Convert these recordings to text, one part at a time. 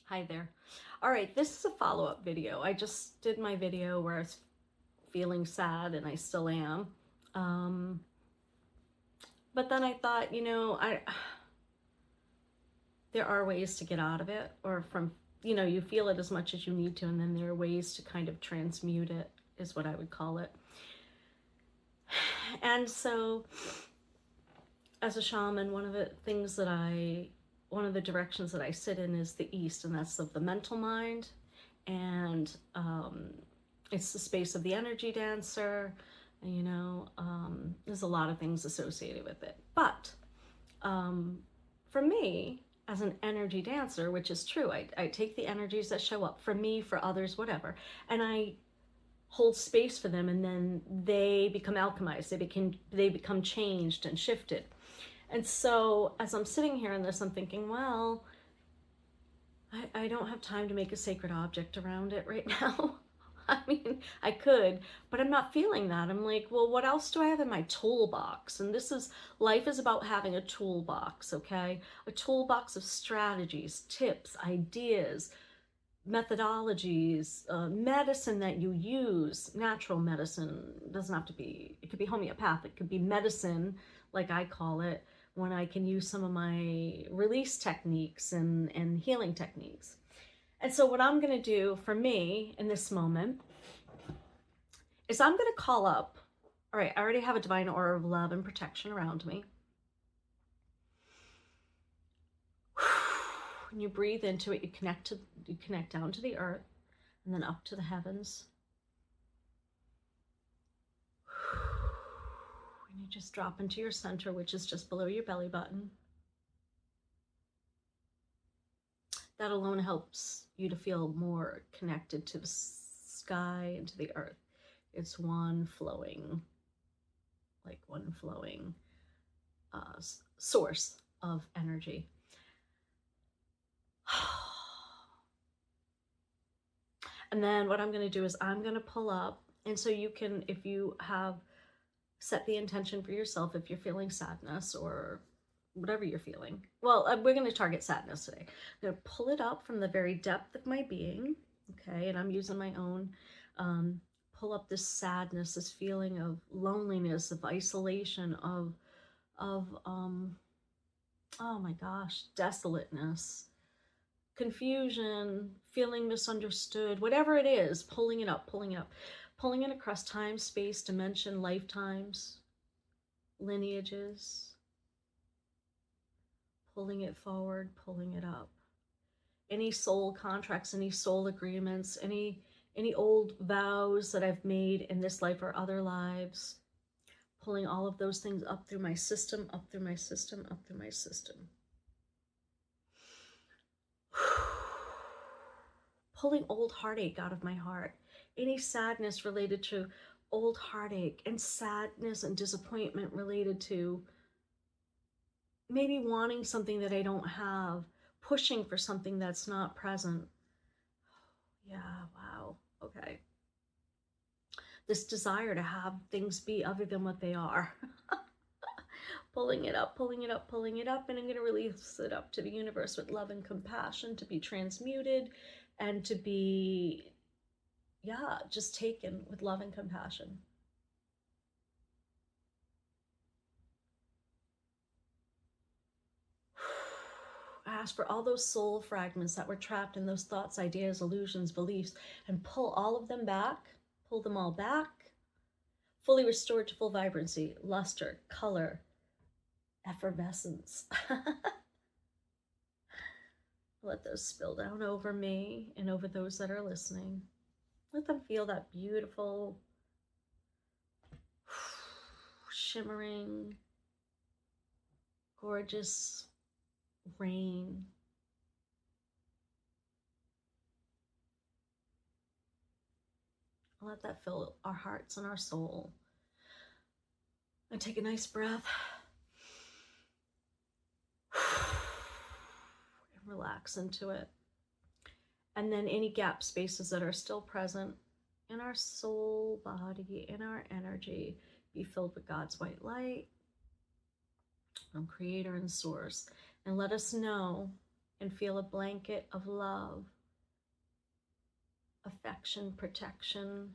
Hi there. All right, this is a follow-up video. I just did my video where I was feeling sad, and I still am. Um, but then I thought, there are ways to get out of it, or from, you feel it as much as you need to, and then there are ways to kind of transmute it, is what I would call it. And so, as a shaman, one of the directions that I sit in is the East, and that's of the mental mind. And it's the space of the energy dancer. There's a lot of things associated with it. But for me, as an energy dancer, which is true, I take the energies that show up for me, for others, whatever, and I hold space for them, and then they become alchemized. They become changed and shifted. And so as I'm sitting here in this, I'm thinking, well, I don't have time to make a sacred object around it right now. I mean, I could, but I'm not feeling that. I'm like, well, what else do I have in my toolbox? And life is about having a toolbox, okay? A toolbox of strategies, tips, ideas, methodologies, medicine that you use. Natural medicine doesn't have to be, it could be homeopathic, it could be medicine, like I call it, when I can use some of my release techniques and healing techniques. And so what I'm going to do for me in this moment is I'm going to call up, all right, I already have a divine aura of love and protection around me. When you breathe into it, you connect down to the earth and then up to the heavens. And you just drop into your center, which is just below your belly button. That alone helps you to feel more connected to the sky and to the earth. It's one flowing source of energy. And then what I'm going to do is I'm going to pull up. And so you can, if you have set the intention for yourself, if you're feeling sadness or whatever you're feeling. Well, we're going to target sadness today. I'm going to pull it up from the very depth of my being. Okay. And I'm using my own, pull up this sadness, this feeling of loneliness, of isolation, of oh my gosh, desolateness, confusion, feeling misunderstood, whatever it is, pulling it across time, space, dimension, lifetimes, lineages, pulling it forward, pulling it up. Any soul contracts, any soul agreements, any old vows that I've made in this life or other lives, pulling all of those things up through my system, up through my system, up through my system. Pulling old heartache out of my heart. Any sadness related to old heartache, and sadness and disappointment related to maybe wanting something that I don't have, pushing for something that's not present. Yeah, wow, okay. This desire to have things be other than what they are. Pulling it up, pulling it up, pulling it up, and I'm going to release it up to the universe with love and compassion to be transmuted and to be, yeah, just taken with love and compassion. Ask for all those soul fragments that were trapped in those thoughts, ideas, illusions, beliefs, and pull all of them back, pull them all back, fully restored to full vibrancy, luster, color, effervescence. Let those spill down over me and over those that are listening. Let them feel that beautiful, shimmering, gorgeous rain. Let that fill our hearts and our soul. And take a nice breath. And relax into it. And then any gap spaces that are still present in our soul, body, in our energy, be filled with God's white light from Creator and Source. And let us know and feel a blanket of love, affection, protection,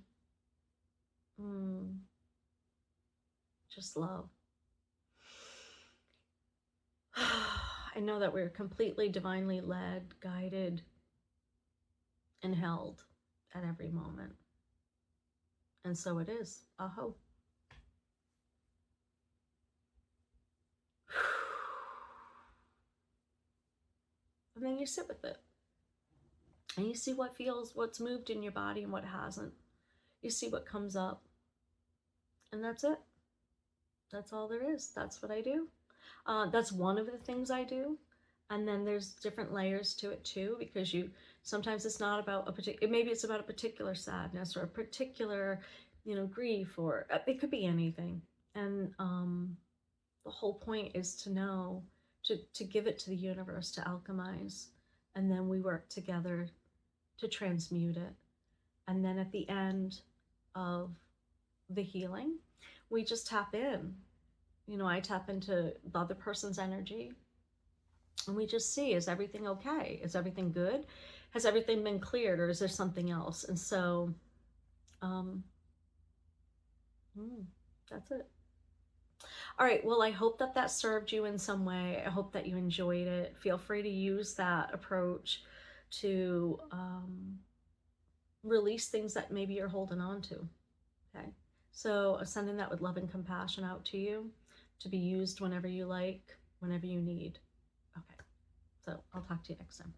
just love. I know that we're completely divinely led, guided, and held at every moment. And so it is. Aho. And then you sit with it. And you see what feels, what's moved in your body and what hasn't. You see what comes up. And that's it. That's all there is. That's what I do. That's one of the things I do. And then there's different layers to it too, because sometimes it's not about a particular, maybe it's about a particular sadness or a particular, grief, or it could be anything. And the whole point is to know, to give it to the universe, to alchemize. And then we work together to transmute it. And then at the end of the healing, we just tap in. I tap into the other person's energy, and we just see, is everything okay? Is everything good? Has everything been cleared, or is there something else? And so that's it. All right, well, I hope that served you in some way. I hope that you enjoyed it. Feel free to use that approach to release things that maybe you're holding on to. Okay, so I'm sending that with love and compassion out to you, to be used whenever you like, whenever you need. Okay, so I'll talk to you next time.